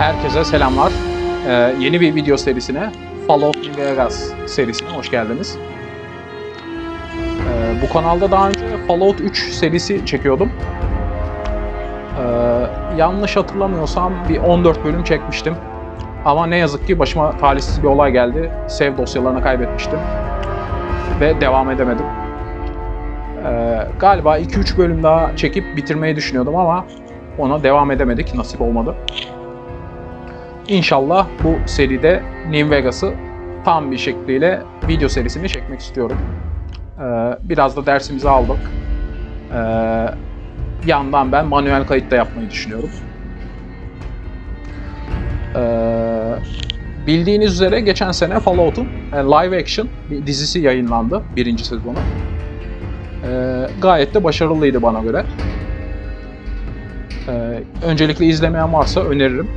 Herkese selamlar. Yeni bir video serisine, Fallout New Vegas serisine hoş geldiniz. Bu kanalda daha önce Fallout 3 serisi çekiyordum. Yanlış hatırlamıyorsam bir 14 bölüm çekmiştim. Ama ne yazık ki başıma talihsiz bir olay geldi. Save dosyalarını kaybetmiştim. Ve devam edemedim. Galiba 2-3 bölüm daha çekip bitirmeyi düşünüyordum ama ona devam edemedik, nasip olmadı. İnşallah bu seride New Vegas'ı tam bir şekliyle video serisini çekmek istiyorum. Biraz da dersimizi aldık. Yandan ben manuel kayıt da yapmayı düşünüyorum. Bildiğiniz üzere geçen sene Fallout'un live action bir dizisi yayınlandı, 1. sezonu. Gayet de başarılıydı bana göre. Öncelikle izlemeyen varsa öneririm.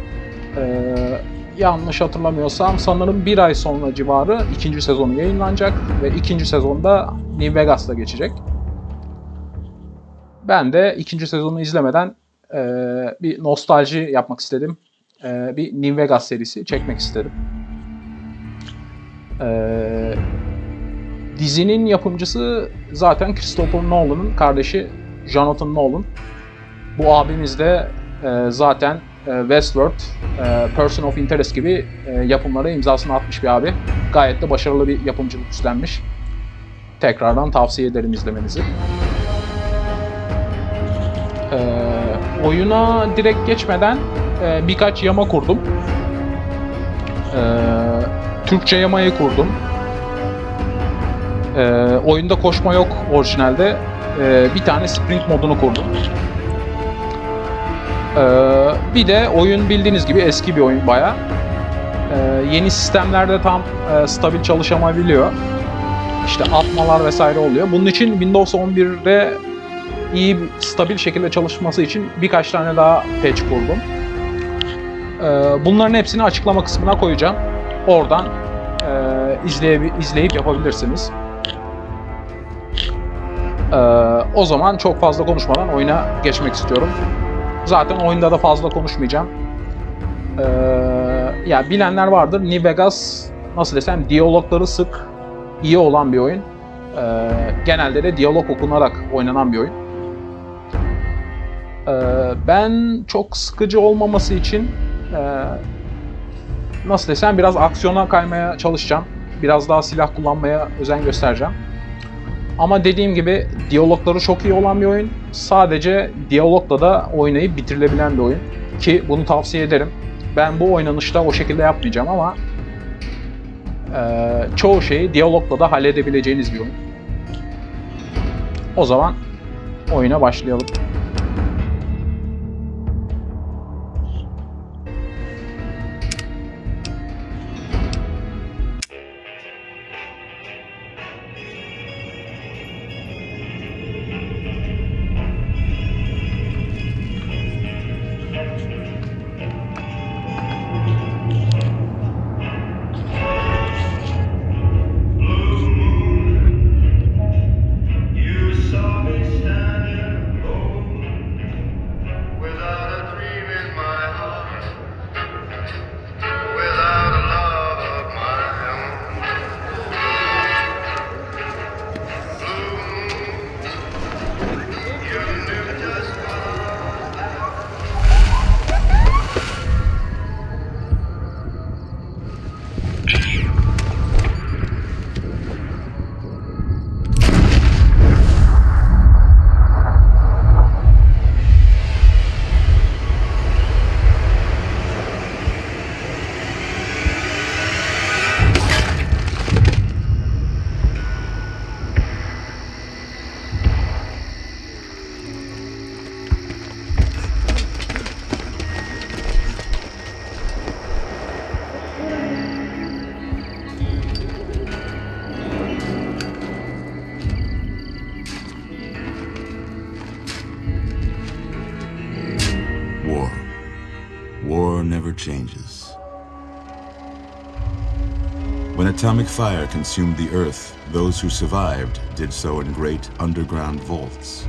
Yanlış hatırlamıyorsam sanırım bir ay sonra civarı 2. sezonu yayınlanacak ve 2. sezonda New Vegas'ta geçecek. Ben de 2. sezonu izlemeden bir nostalji yapmak istedim. Bir New Vegas serisi çekmek istedim. Dizinin yapımcısı zaten Christopher Nolan'ın kardeşi Jonathan Nolan. Bu abimiz de zaten Westworld, Person of Interest gibi yapımlara imzasını atmış bir abi. Gayet de başarılı bir yapımcılık üstlenmiş. Tekrardan tavsiye ederim izlemenizi. Oyuna direkt geçmeden birkaç yama kurdum. Türkçe yamayı kurdum. Oyunda koşma yok orijinalde. Bir tane sprint modunu kurdum. Bir de oyun bildiğiniz gibi eski bir oyun bayağı. Yeni sistemlerde tam stabil çalışamayabiliyor. İşte atmalar vesaire oluyor. Bunun için Windows 11'de iyi, stabil şekilde çalışması için birkaç tane daha patch kurdum. Bunların hepsini açıklama kısmına koyacağım. Oradan izleyip yapabilirsiniz. O zaman çok fazla konuşmadan oyuna geçmek istiyorum. Zaten oyunda da fazla konuşmayacağım. Ya bilenler vardır. New Vegas, nasıl desem, diyalogları sık, iyi olan bir oyun. Genelde de diyalog okunarak oynanan bir oyun. Ben çok sıkıcı olmaması için nasıl desem biraz aksiyona kaymaya çalışacağım. Biraz daha silah kullanmaya özen göstereceğim. Ama dediğim gibi diyalogları çok iyi olan bir oyun. Sadece diyalogla da oynayıp bitirilebilen bir oyun. Ki bunu tavsiye ederim. Ben bu oynanışta o şekilde yapmayacağım ama çoğu şeyi diyalogla da halledebileceğiniz bir oyun. O zaman oyuna başlayalım. War never changes. When atomic fire consumed the earth, those who survived did so in great underground vaults.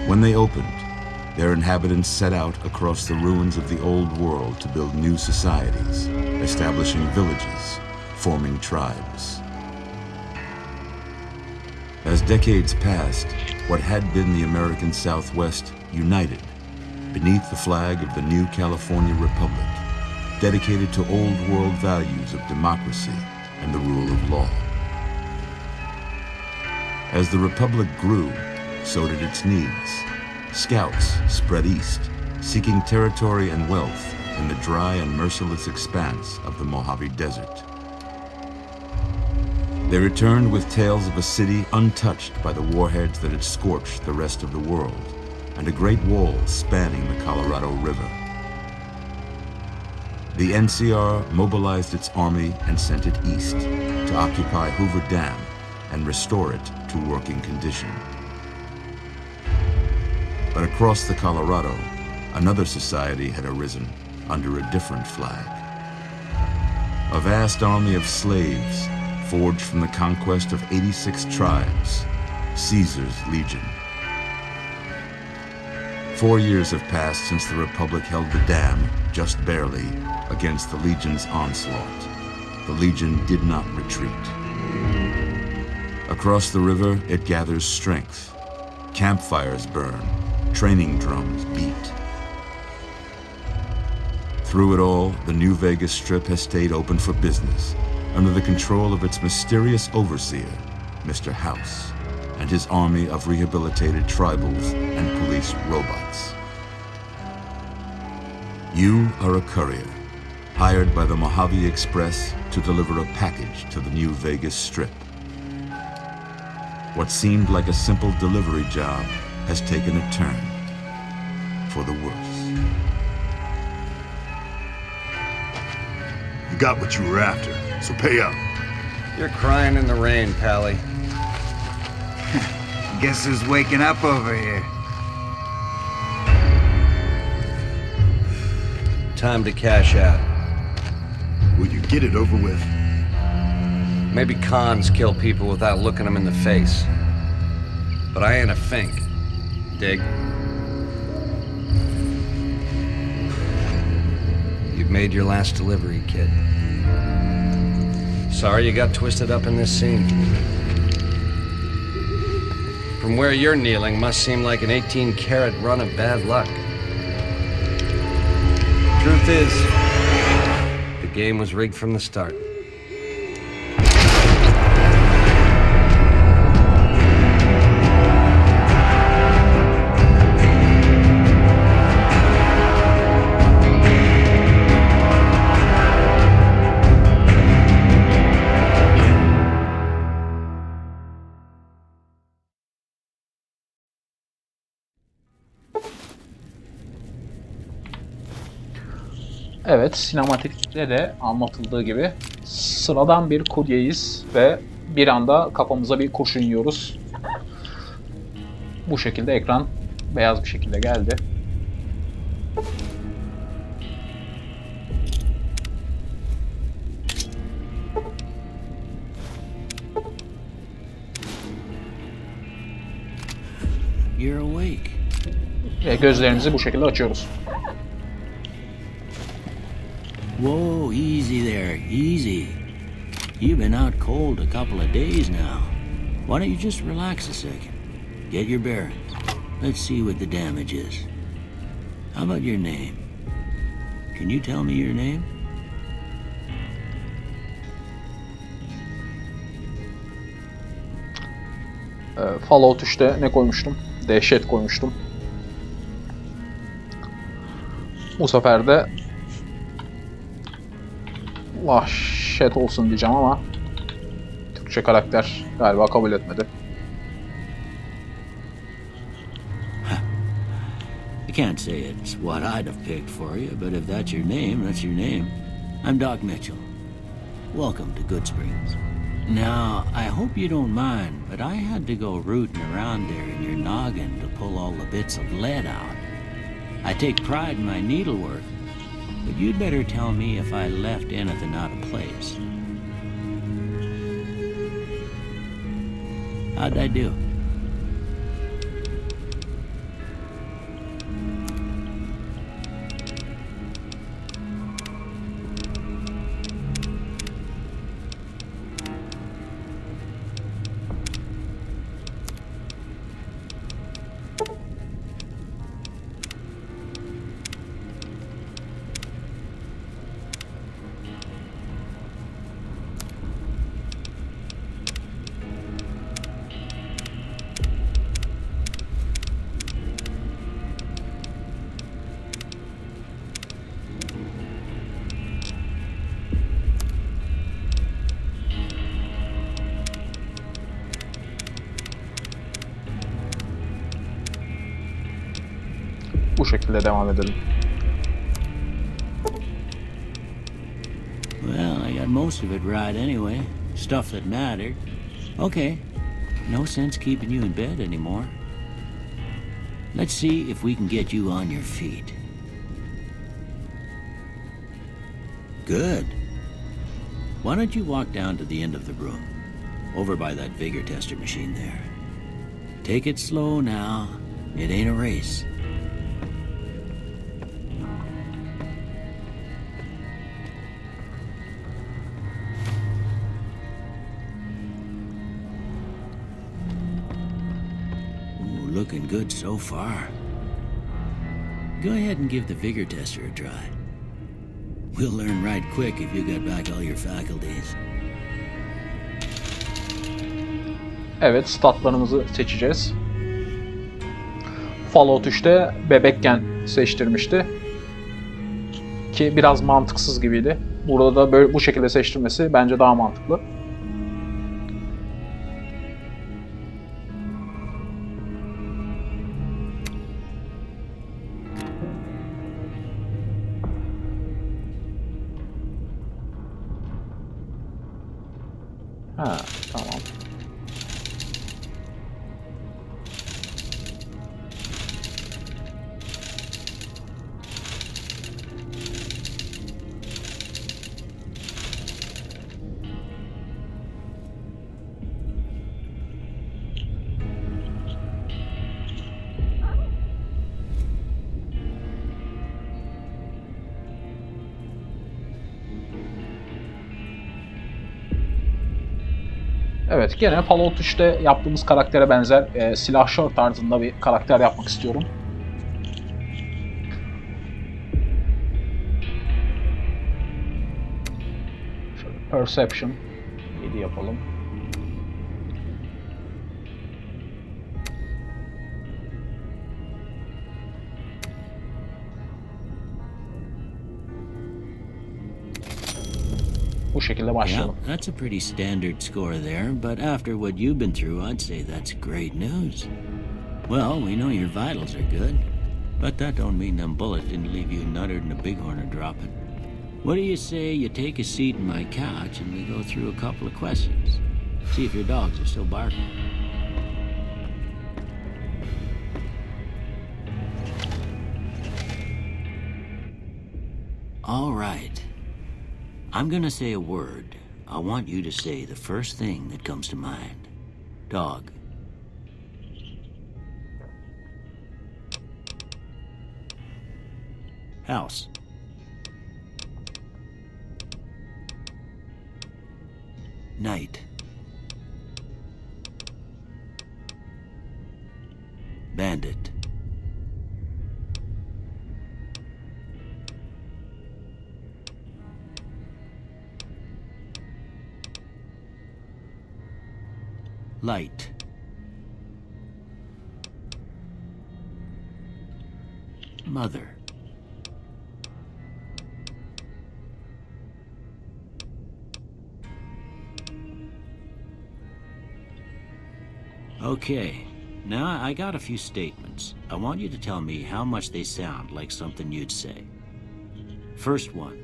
When they opened, their inhabitants set out across the ruins of the old world to build new societies, establishing villages, forming tribes. As decades passed, what had been the American Southwest united beneath the flag of the new California Republic, dedicated to old world values of democracy and the rule of law. As the Republic grew, so did its needs. Scouts spread east, seeking territory and wealth in the dry and merciless expanse of the Mojave Desert. They returned with tales of a city untouched by the warheads that had scorched the rest of the world, and a great wall spanning the Colorado River. The NCR mobilized its army and sent it east to occupy Hoover Dam and restore it to working condition. But across the Colorado, another society had arisen under a different flag. A vast army of slaves forged from the conquest of 86 tribes, Caesar's Legion. 4 years have passed since the Republic held the dam, just barely, against the Legion's onslaught. The Legion did not retreat. Across the river, it gathers strength. Campfires burn, training drums beat. Through it all, the New Vegas Strip has stayed open for business, under the control of its mysterious overseer, Mr. House, and his army of rehabilitated tribals and police robots. You are a courier, hired by the Mojave'ye Express to deliver a package to the New Vegas Strip. What seemed like a simple delivery job has taken a turn for the worse. You got what you were after, so pay up. You're crying in the rain, Pally. Guess who's waking up over here? Time to cash out. Will you get it over with? Maybe cons kill people without looking them in the face. But I ain't a fink. Dig? You've made your last delivery, kid. Sorry you got twisted up in this scene. From where you're kneeling must seem like an 18-carat run of bad luck. Truth is, the game was rigged from the start. Evet, sinematikte de anlatıldığı gibi sıradan bir kuryeyiz ve bir anda kafamıza bir kurşun yiyoruz. Bu şekilde ekran beyaz bir şekilde geldi. You're awake. Ve gözlerimizi bu şekilde açıyoruz. Whoa, easy there, easy. You've been out cold a couple of days now. Why don't you just relax a second? Get your bearings. Let's see what the damage is. How about your name? Can you tell me your name? Fallout 3'te ne koymuştum? Dehşet koymuştum. Bu sefer de vahşet olsun diyeceğim ama Türkçe karakter galiba kabul etmedi. I can't say it's what I'd have picked for you, but if that's your name, that's your name. I'm Doc Mitchell. Welcome to Good Springs. Now, I hope you don't mind, but I had to go rooting around there in your noggin to pull all the bits of lead out. I take pride in my needlework, but you'd better tell me if I left anything out of place. How'd I do? Bu şekilde devam edelim. Well, I got most of it right anyway. Stuff that mattered. Okay. No sense keeping you in bed anymore. Let's see if we can get you on your feet. Good. Why don't you walk down to the end of the room, over by that vigor tester machine there. Take it slow now. It ain't a race. Ooh, looking good so far. Go ahead and give the vigor tester a try. We'll learn right quick if you got back all your faculties. Evet, statlarımızı seçeceğiz. Fallout 3'te bebekken seçtirmişti. Ki biraz mantıksız gibiydi. Burada da böyle bu şekilde seçtirmesi bence daha mantıklı. Ha, tamam. Evet, gene Fallout 3'te yaptığımız karaktere benzer silahşör tarzında bir karakter yapmak istiyorum. Şöyle Perception 7 yapalım. Bu şekilde Yeah, başlayalım. that's a pretty standard score there, but after what you've been through, I'd say that's great news. Well, we know your vitals are good, but that don't mean them bullets didn't leave you nuttered and a bighorn are dropping. What do you say you take a seat in my couch and we go through a couple of questions? See if your dogs are still barking. All right. I'm gonna say a word. I want you to say the first thing that comes to mind. Dog. House. Night. Bandit. Light. Mother. Okay, now I got a few statements. I want you to tell me how much they sound like something you'd say. First one,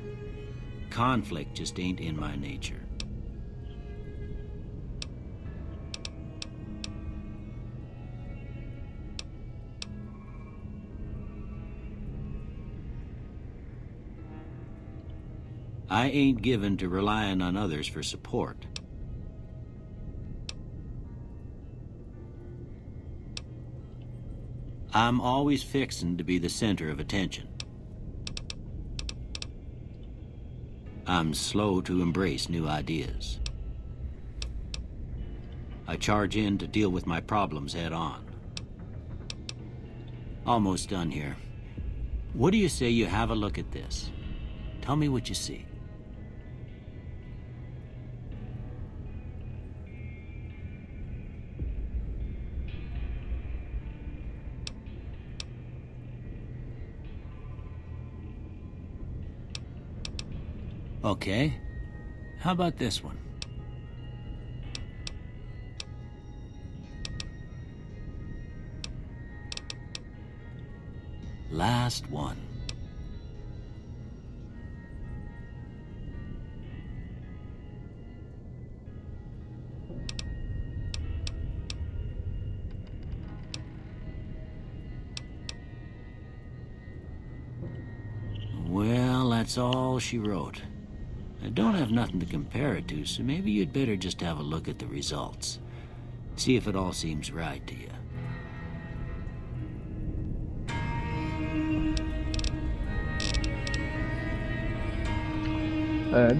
conflict just ain't in my nature. I ain't given to relying on others for support. I'm always fixin' to be the center of attention. I'm slow to embrace new ideas. I charge in to deal with my problems head on. Almost done here. What do you say you have a look at this? Tell me what you see. Okay. How about this one? Last one. Well, that's all she wrote. I don't have nothing to compare it to, so maybe you'd better just have a look at the results. See if it all seems right to you.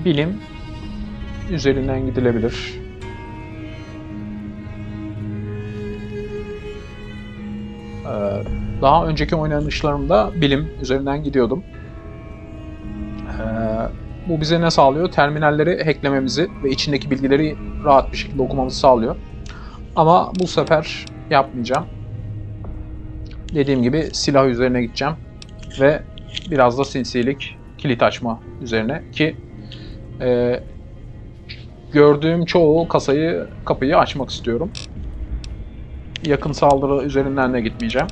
Bilim üzerinden gidilebilir. Daha önceki oynanışlarımda bilim üzerinden gidiyordum. Bu bize ne sağlıyor? Terminalleri hacklememizi ve içindeki bilgileri rahat bir şekilde okumamızı sağlıyor. Ama bu sefer yapmayacağım. Dediğim gibi silah üzerine gideceğim ve biraz da sinsilik, kilit açma üzerine ki gördüğüm çoğu kapıyı açmak istiyorum. Yakın saldırı üzerinden de gitmeyeceğim.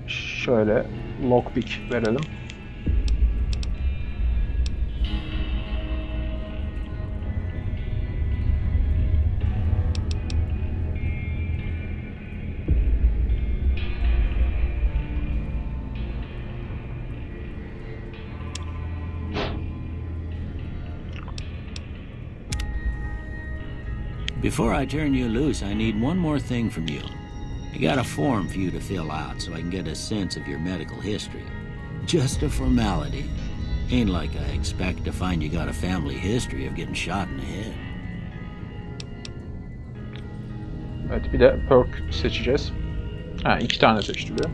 Şöyle lockpick verelim. Before I turn you loose, I need one more thing from you. I got a form for you to fill out so I can get a sense of your medical history. Just a formality. Ain't like I expect to find you got a family history of getting shot in the head. Evet, bir de perk seçeceğiz. Ha, 2 tane seçtiriyor.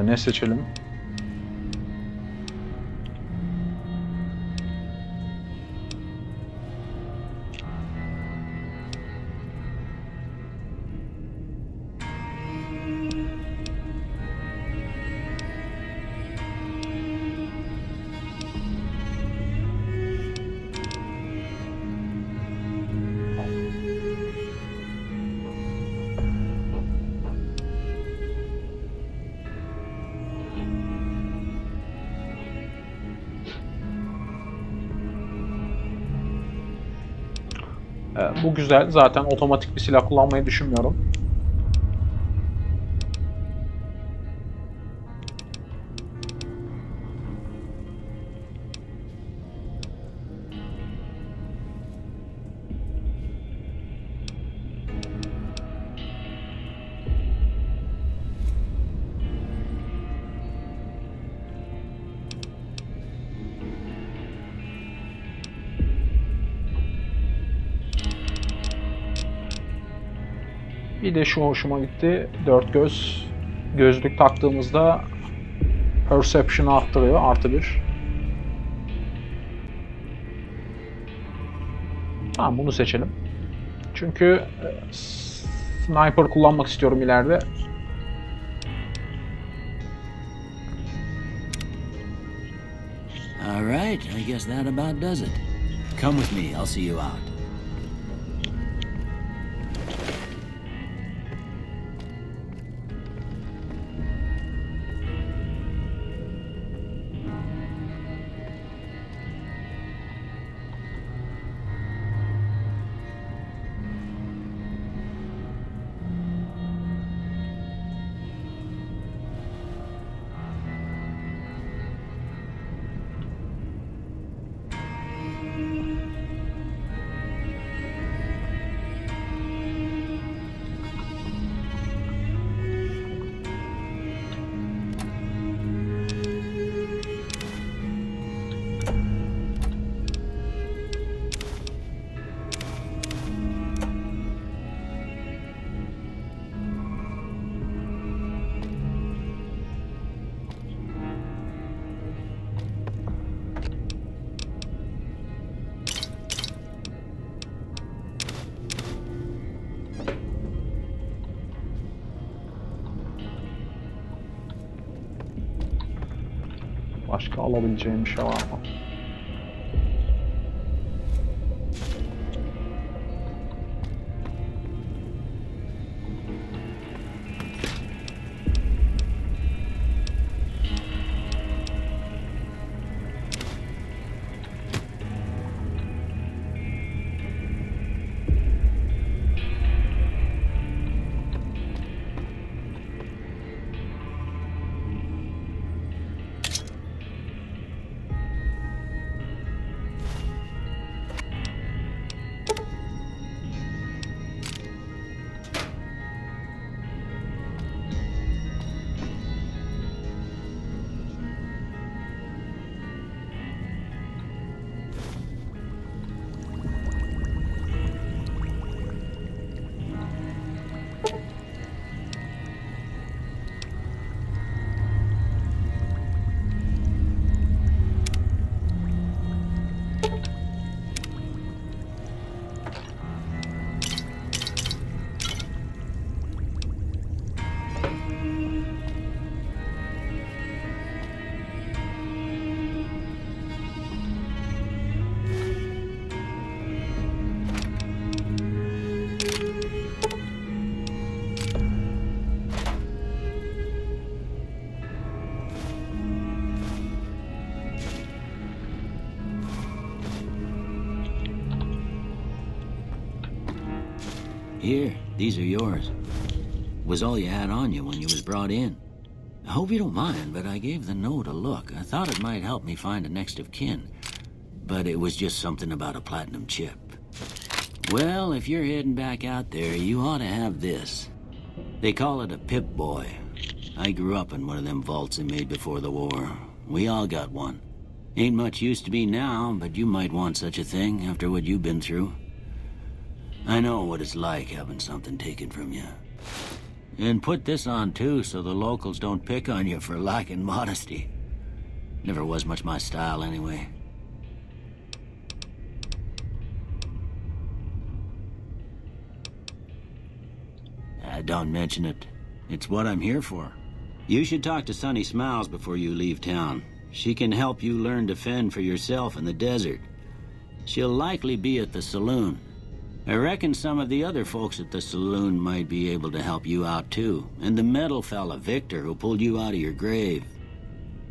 Ne seçelim? Bu güzel. Zaten otomatik bir silah kullanmayı düşünmüyorum. Bir de şu hoşuma gitti. 4 gözlük taktığımızda Perception'ı arttırıyor. +1. Tamam, bunu seçelim. Çünkü sniper kullanmak istiyorum ileride. All right, I guess that about does it. Come with me, I'll see you out. Başka alabileceğim bir şey var mı? Here, these are yours. Was all you had on you when you was brought in. I hope you don't mind, but I gave the note a look. I thought it might help me find a next of kin. But it was just something about a platinum chip. Well, if you're heading back out there, you ought to have this. They call it a Pip-Boy. I grew up in one of them vaults they made before the war. We all got one. Ain't much use to me now, but you might want such a thing after what you've been through. I know what it's like having something taken from you. And put this on too, so the locals don't pick on you for lacking modesty. Never was much my style anyway. Don't mention it. It's what I'm here for. You should talk to Sunny Smiles before you leave town. She can help you learn to fend for yourself in the desert. She'll likely be at the saloon. I reckon some of the other folks at the saloon might be able to help you out too. And the metal fella, Victor, who pulled you out of your grave.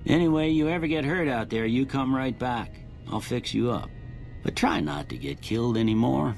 Anyway, you ever get hurt out there, you come right back. I'll fix you up. But try not to get killed anymore.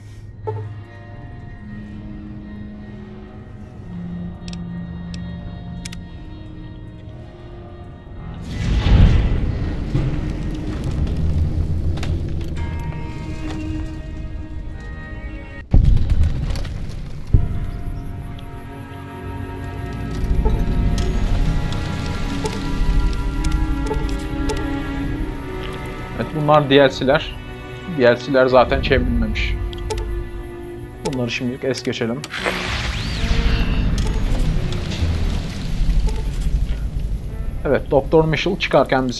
Evet, bunlar DLC'ler. DLC'ler zaten çevrilmemiş. Bunları şimdilik es geçelim. Evet, Doktor Mitchell çıkarken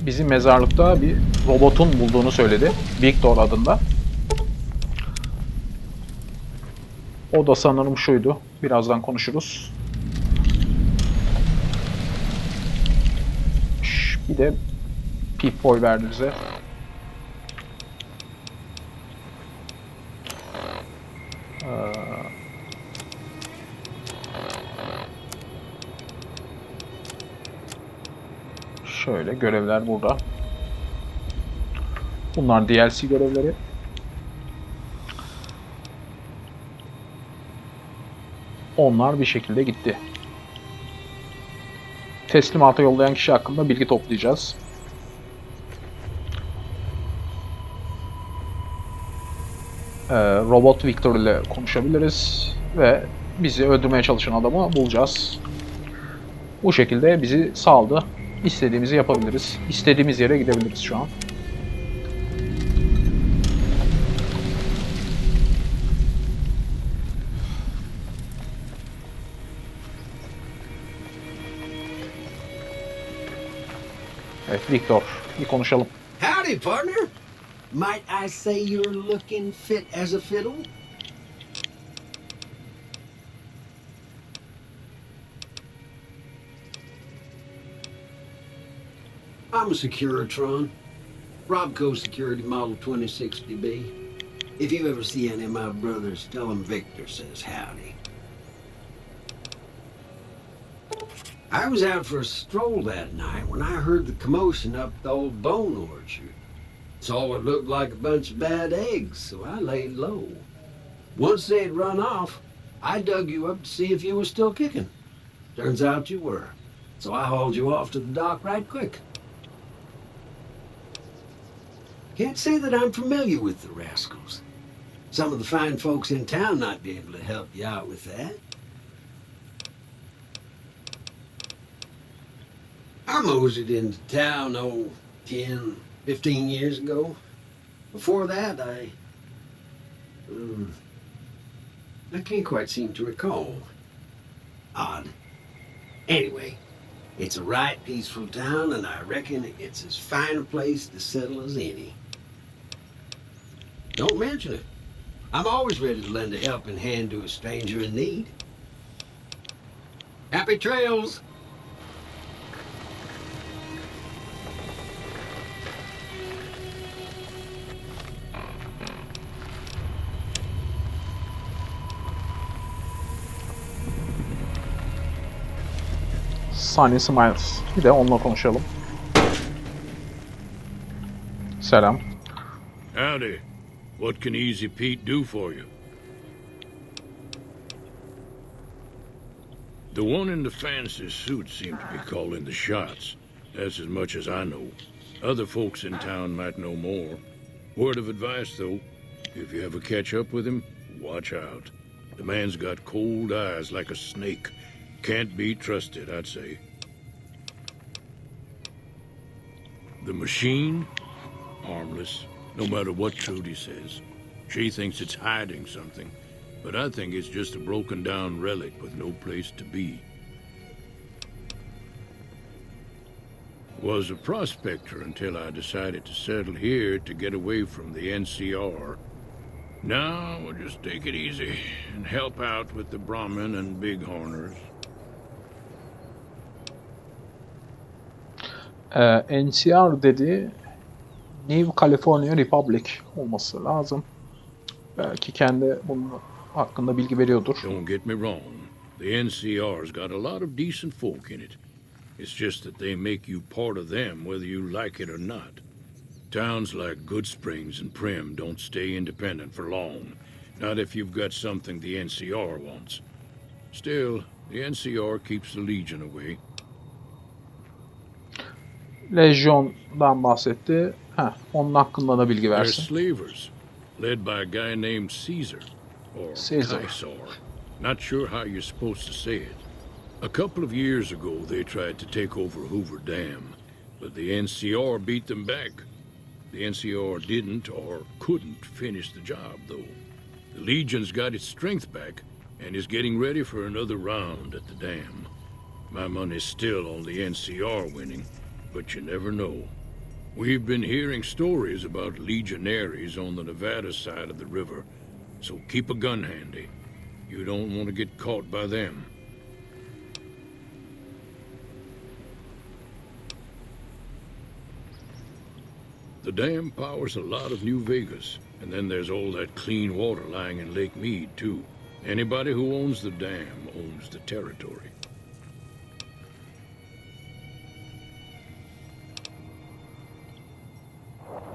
bizi mezarlıkta bir robotun bulduğunu söyledi. Victor adında. O da sanırım şuydu. Birazdan konuşuruz. Bir de Pip-Boy verdi bize. Şöyle görevler burada. Bunlar DLC görevleri. Onlar bir şekilde gitti. Teslimata yollayan kişi hakkında bilgi toplayacağız. Robot Victor ile konuşabiliriz ve bizi öldürmeye çalışan adamı bulacağız. Bu şekilde bizi saldı. İstediğimizi yapabiliriz. İstediğimiz yere gidebiliriz şu an. Evet, Victor, bir konuşalım. Howdy, partner. Might I say you're looking fit as a fiddle? I'm a Securitron. Robco Security Model 2060B. If you ever see any of my brothers, tell them Victor says howdy. I was out for a stroll that night when I heard the commotion up the old bone orchard. Saw what looked like a bunch of bad eggs, so I laid low. Once they had run off, I dug you up to see if you were still kicking. Turns out you were, so I hauled you off to the dock right quick. Can't say that I'm familiar with the rascals. Some of the fine folks in town might be able to help you out with that. I moseyed into town, 10, 15 years ago. Before that, I can't quite seem to recall. Odd. Anyway, it's a right peaceful town, and I reckon it's as fine a place to settle as any. Don't mention it. I'm always ready to lend a helping hand to a stranger in need. Happy trails! Sunny Smiles. Bir de onunla konuşalım. Selam. Howdy. What can Easy Pete do for you? The one in the fancy suit seemed to be calling the shots. That's as much as I know. Other folks in town might know more. Word of advice, though, if you ever catch up with him, watch out. The man's got cold eyes like a snake. Can't be trusted, I'd say. The machine? Harmless, no matter what Trudy says. She thinks it's hiding something, but I think it's just a broken down relic with no place to be. Was a prospector until I decided to settle here to get away from the NCR. Now we'll just take it easy and help out with the Brahmin and Bighorners. NCR dedi. New California Republic olması lazım. Belki kendi bunun hakkında bilgi veriyordur. Don't get me wrong. The NCR's got a lot of decent folk in it. It's just that they make you part of them whether you like it or not. Towns like Good Springs and Prim don't stay independent for long. Not if you've got something the NCR wants. Still, the NCR keeps the Legion away. Legion'dan bahsetti. Onun hakkında da bilgi They're versin. slavers, led by a guy named Caesar, or Caesar. Caesar. Not sure how you're supposed to say it. A couple of years ago, they tried to take over Hoover Dam, but the NCR beat them back. The NCR didn't or couldn't finish the job, though. The Legion's got its strength back and is getting ready for another round at the dam. My money's still on the NCR winning, but you never know. We've been hearing stories about legionaries on the Nevada side of the river, so keep a gun handy. You don't want to get caught by them. The dam powers a lot of New Vegas, and then there's all that clean water lying in Lake Mead, too. Anybody who owns the dam owns the territory.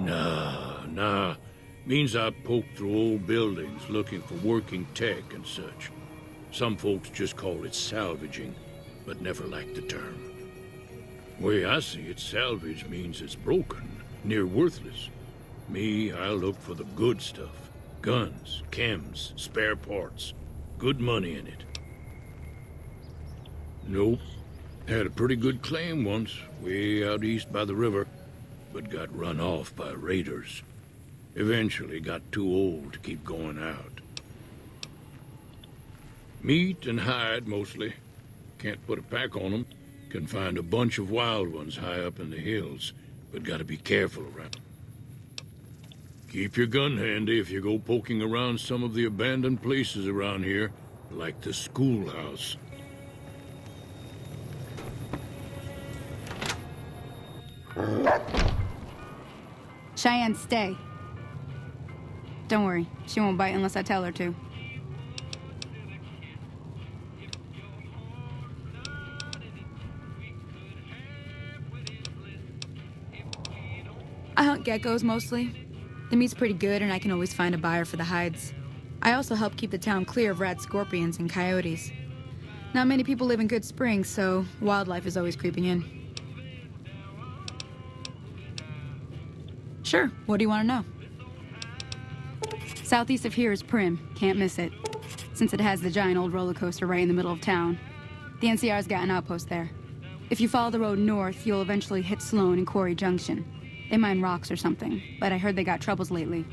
Nah. Means I poke through old buildings looking for working tech and such. Some folks just call it salvaging, but never liked the term. Way I see it, salvage means it's broken, near worthless. Me, I look for the good stuff. Guns, chems, spare parts. Good money in it. Nope. Had a pretty good claim once, way out east by the river, but got run off by raiders. Eventually got too old to keep going out. Meat and hide, mostly. Can't put a pack on them. Can find a bunch of wild ones high up in the hills, but gotta be careful around. Keep your gun handy if you go poking around some of the abandoned places around here, like the schoolhouse. Cheyenne, stay. Don't worry, she won't bite unless I tell her to. I hunt geckos mostly. The meat's pretty good and I can always find a buyer for the hides. I also help keep the town clear of rat scorpions and coyotes. Not many people live in Good Springs, so wildlife is always creeping in. Sure, what do you want to know? Southeast of here is Prim, can't miss it. Since it has the giant old roller coaster right in the middle of town. The NCR's got an outpost there. If you follow the road north, you'll eventually hit Sloan and Quarry Junction. They mine rocks or something, but I heard they got troubles lately.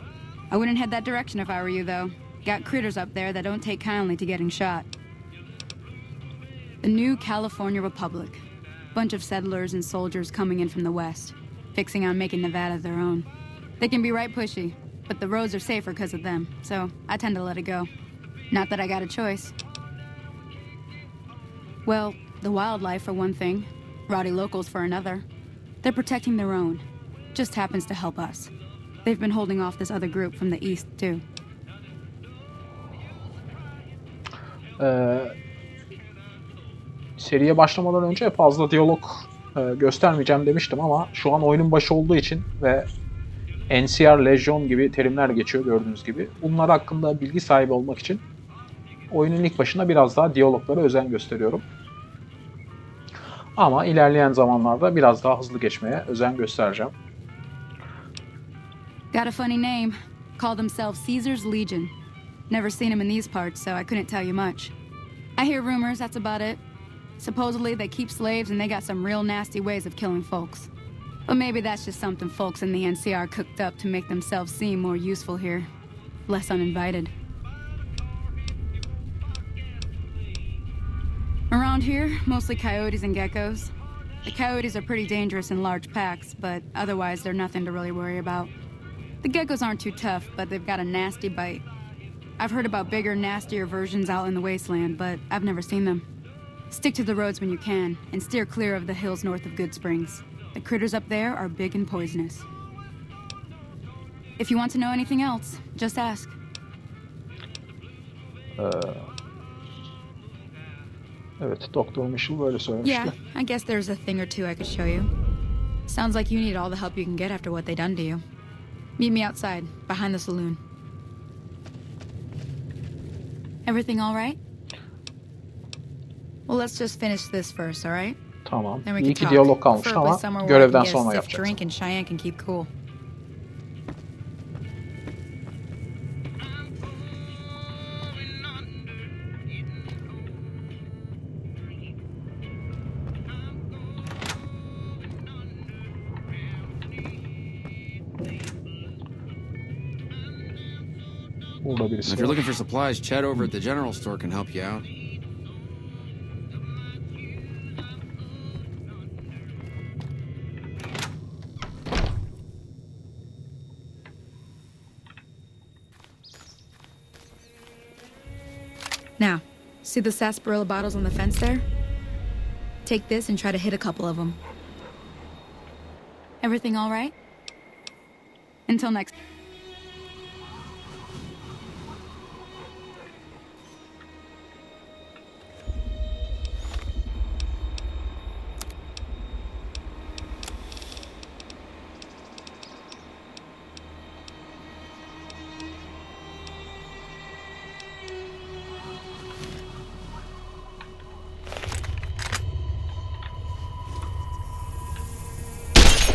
I wouldn't head that direction if I were you, though. Got critters up there that don't take kindly to getting shot. The new California Republic. Bunch of settlers and soldiers coming in from the west, fixing on making Nevada their own. They can be right pushy, but the roads are safer because of them, so I tend to let it go. Not that I got a choice. Well, the wildlife for one thing, rowdy locals for another. They're protecting their own. Just happens to help us. They've been holding off this other group from the east, too. Seriye başlamadan önce fazla diyalog göstermeyeceğim demiştim ama şu an oyunun başı olduğu için ve NCR, Legion gibi terimler geçiyor gördüğünüz gibi. Bunlar hakkında bilgi sahibi olmak için oyunun ilk başında biraz daha diyaloglara özen gösteriyorum. Ama ilerleyen zamanlarda biraz daha hızlı geçmeye özen göstereceğim. Got a funny name. Call themselves Caesar's Legion. Never seen them in these parts, so I couldn't tell you much. I hear rumors, that's about it. Supposedly they keep slaves and they got some real nasty ways of killing folks. But maybe that's just something folks in the NCR cooked up to make themselves seem more useful here. Less uninvited. Around here, mostly coyotes and geckos. The coyotes are pretty dangerous in large packs, but otherwise they're nothing to really worry about. The geckos aren't too tough, but they've got a nasty bite. I've heard about bigger, nastier versions out in the wasteland, but I've never seen them. Stick to the roads when you can, and steer clear of the hills north of Good Springs. The critters up there are big and poisonous. If you want to know anything else, just ask. Evet, Doktor Mitchell böyle söylemişti. Yeah, I guess there's a thing or two I could show you. Sounds like you need all the help you can get after what they done to you. Meet me outside, behind the saloon. Everything all right? Well, let's just finish this first, all right? Tamam. Then we İyi can ki talk. diyalog kalmış Preferably ama somewhere where I görevden can get a sonra stiff yapacaksın. drink and Cheyenne can keep cool. Burada If birisi you're var. looking for supplies, Chad over at the general store can help you out. Now, see the sarsaparilla bottles on the fence there? Take this and try to hit a couple of them. Everything all right? Until next.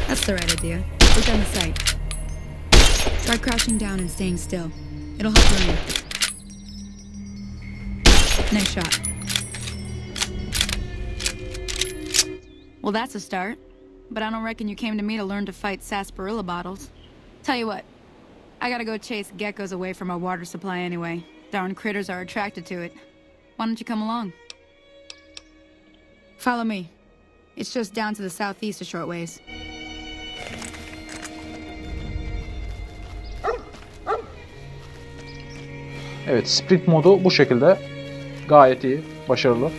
That's the right idea. Look on the sight. Try crouching down and staying still. It'll help you aim. Nice shot. Well, that's a start. But I don't reckon you came to me to learn to fight sarsaparilla bottles. Tell you what, I gotta go chase geckos away from our water supply anyway. Darn critters are attracted to it. Why don't you come along? Follow me. It's just down to the southeast a short ways. Evet, sprint modu bu şekilde. Gayet iyi, başarılı.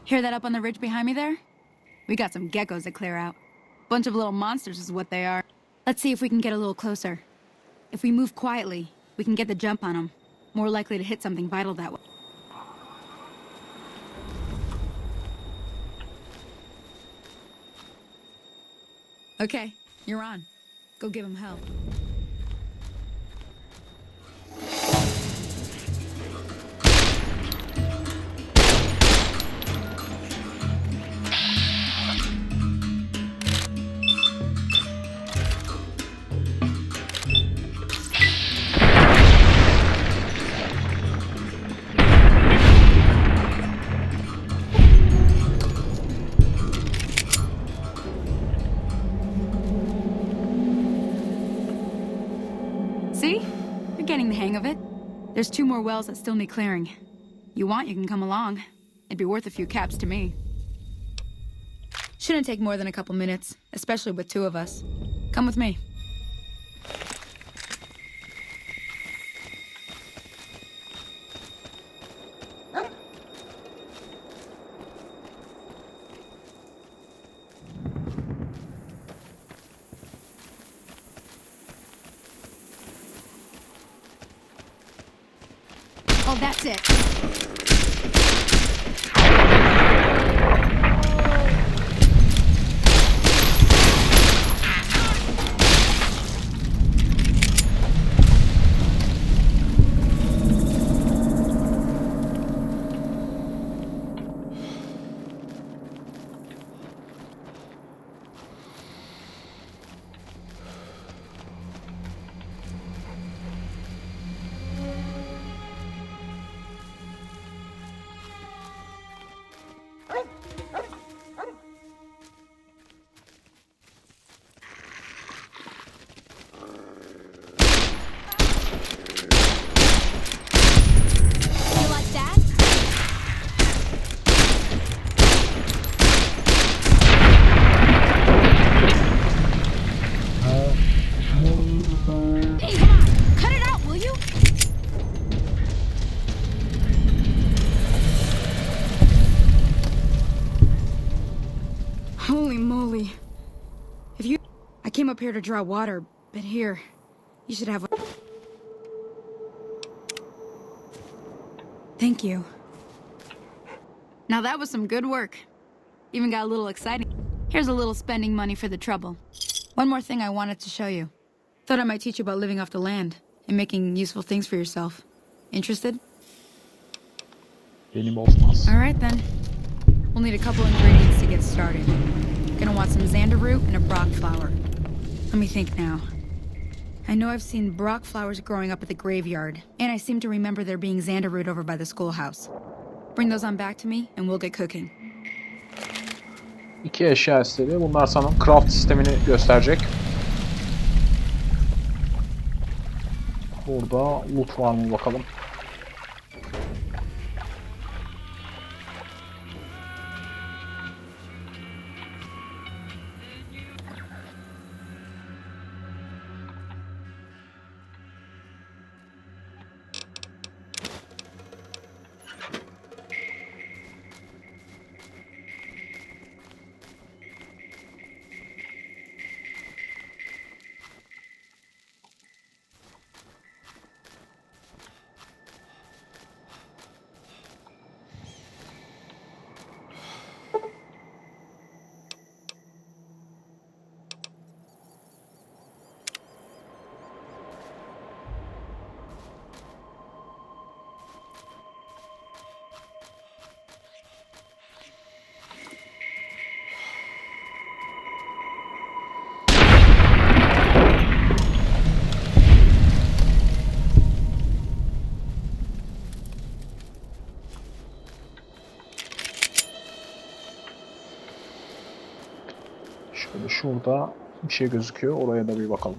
Hear that up on the ridge behind me there? We got some geckos to clear out. Bunch of little monsters is what they are. Let's see if we can get a little closer. If we move quietly, we can get the jump on them. More likely to hit something vital that way. Okay, you're on. Go give him hell. See? You're getting the hang of it. There's 2 more wells that still need clearing. You want, you can come along. It'd be worth a few caps to me. Shouldn't take more than a couple minutes, especially with 2 of us. Come with me. Oh, that's it. Holy moly. I came up here to draw water, but here, you should have... Thank you. Now that was some good work. Even got a little exciting. Here's a little spending money for the trouble. One more thing I wanted to show you. Thought I might teach you about living off the land and making useful things for yourself. Interested? Benim olmaz. All right then. We'll need a couple ingredients to get started. Gonna want some xander root and a brock flower. Let me think now. I know I've seen brock flowers growing up at the graveyard, and I seem to remember there being xander root over by the schoolhouse. Bring those on back to me, and we'll get cooking. 2 eşya istedi. Bunlar sana craft sistemini gösterecek. Burada loot var mı bakalım. Şöyle şurada bir şey gözüküyor. Oraya da bir bakalım.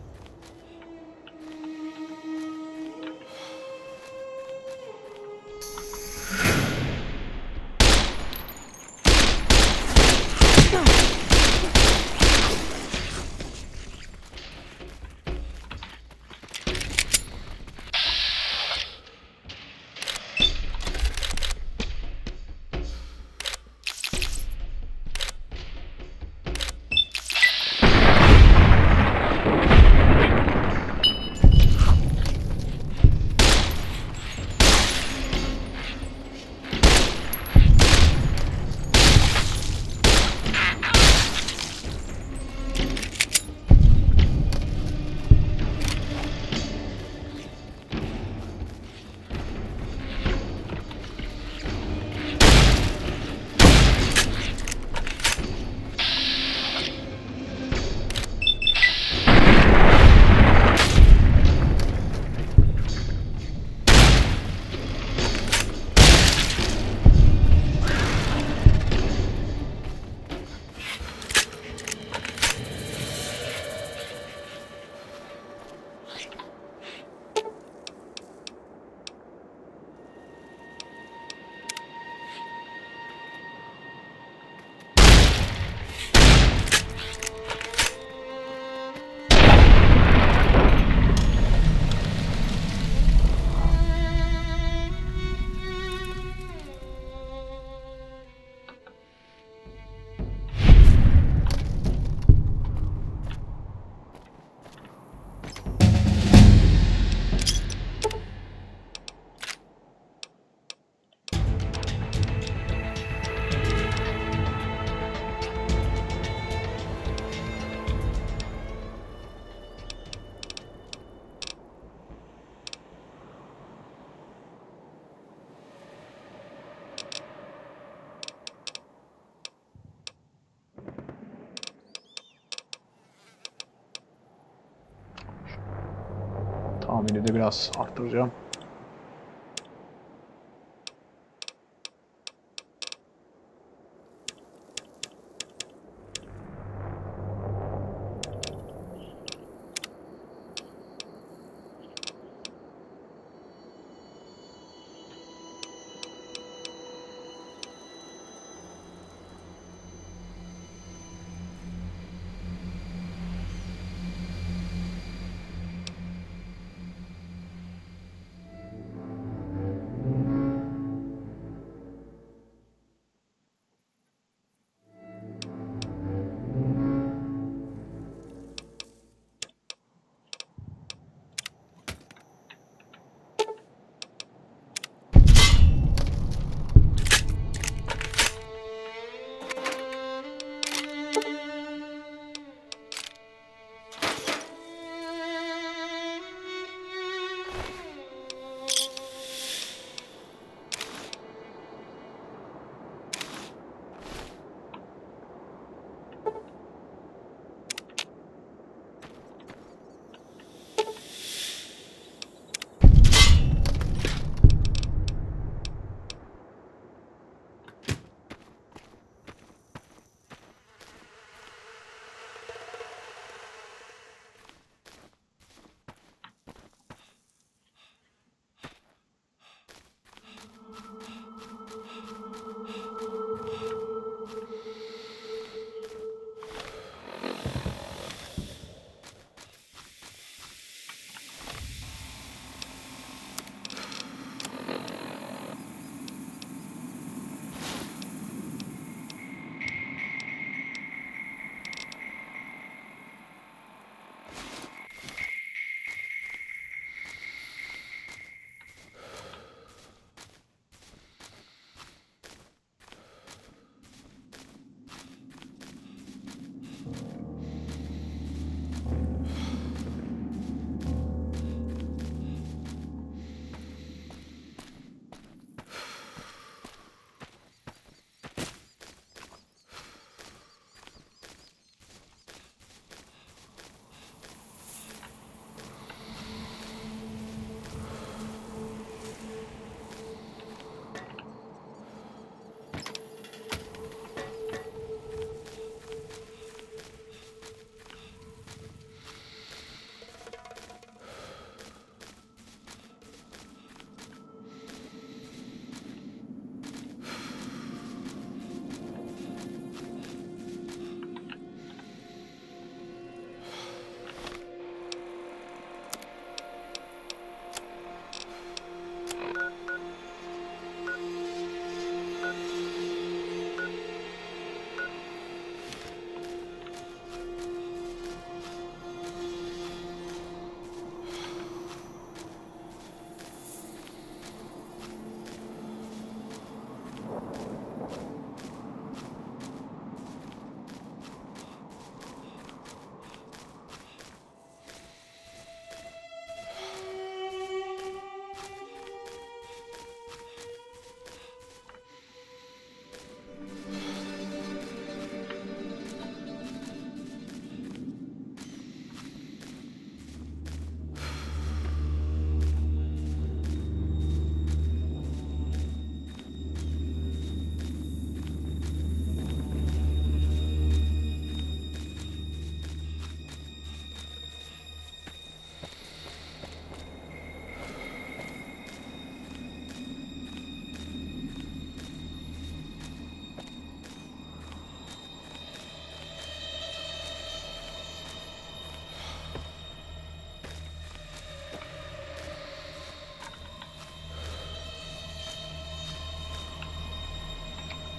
Speed'i de biraz arttıracağım.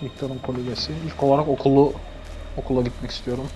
Victor'un kolibesi. İlk olarak okula gitmek istiyorum.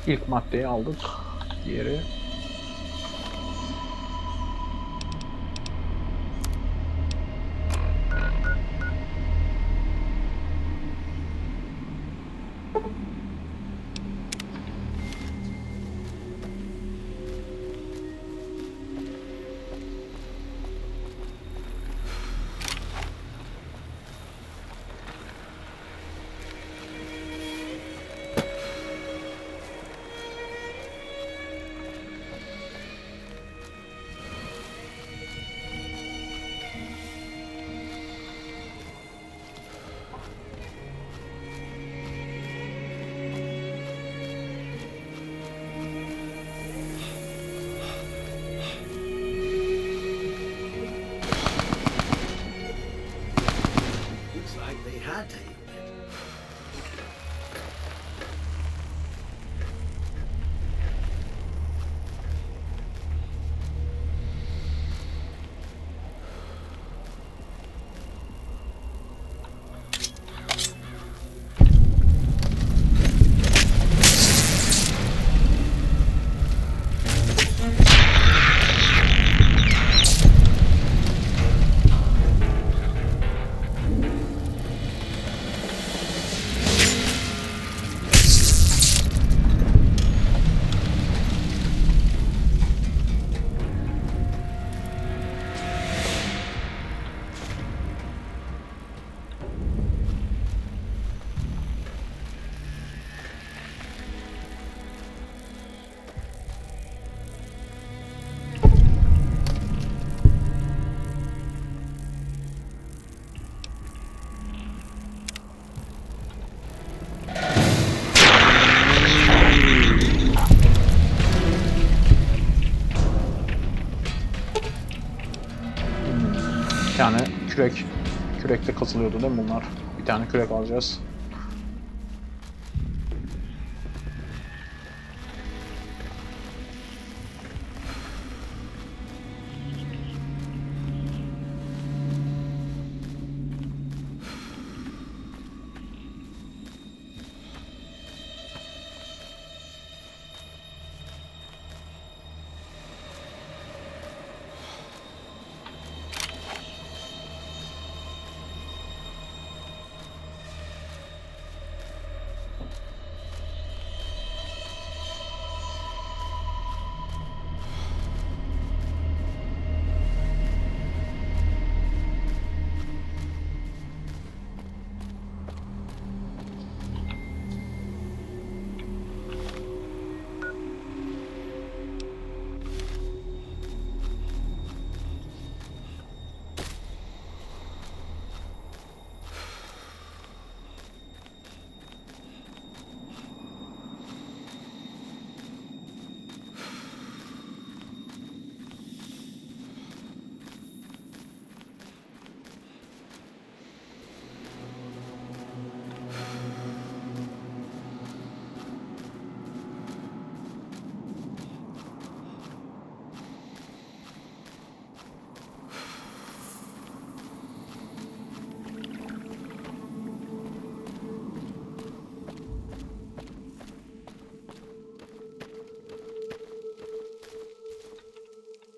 İlk maddeyi aldık. Diğeri. Looks like they hightailed it. Bir tane kürekle kazılıyordu değil mi bunlar? Bir tane kürek alacağız.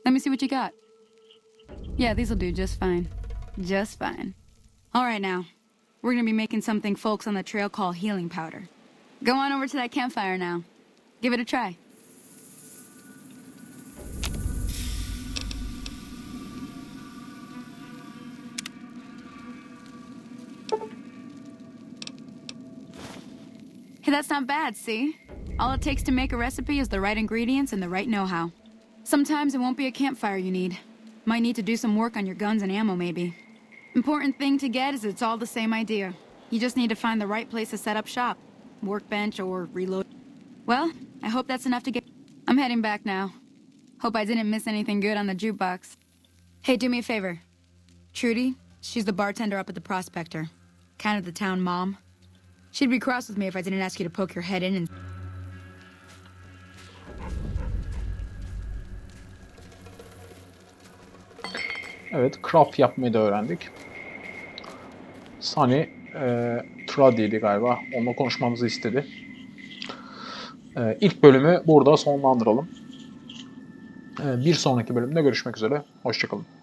Let me see what you got. Yeah, these'll do just fine. Just fine. All right, now. We're gonna be making something folks on the trail call healing powder. Go on over to that campfire now. Give it a try. Hey, that's not bad, see? All it takes to make a recipe is the right ingredients and the right know-how. Sometimes it won't be a campfire you need. Might need to do some work on your guns and ammo, maybe. Important thing to get is it's all the same idea. You just need to find the right place to set up shop. Workbench or reload. Well, I hope that's enough to get... I'm heading back now. Hope I didn't miss anything good on the jukebox. Hey, do me a favor. Trudy, she's the bartender up at the Prospector. Kind of the town mom. She'd be cross with me if I didn't ask you to poke your head in and... Evet, craft yapmayı da öğrendik. Sunny, Trudy'ydi galiba. Onunla konuşmamızı istedi. ilk bölümü burada sonlandıralım. Bir sonraki bölümde görüşmek üzere. Hoşça kalın.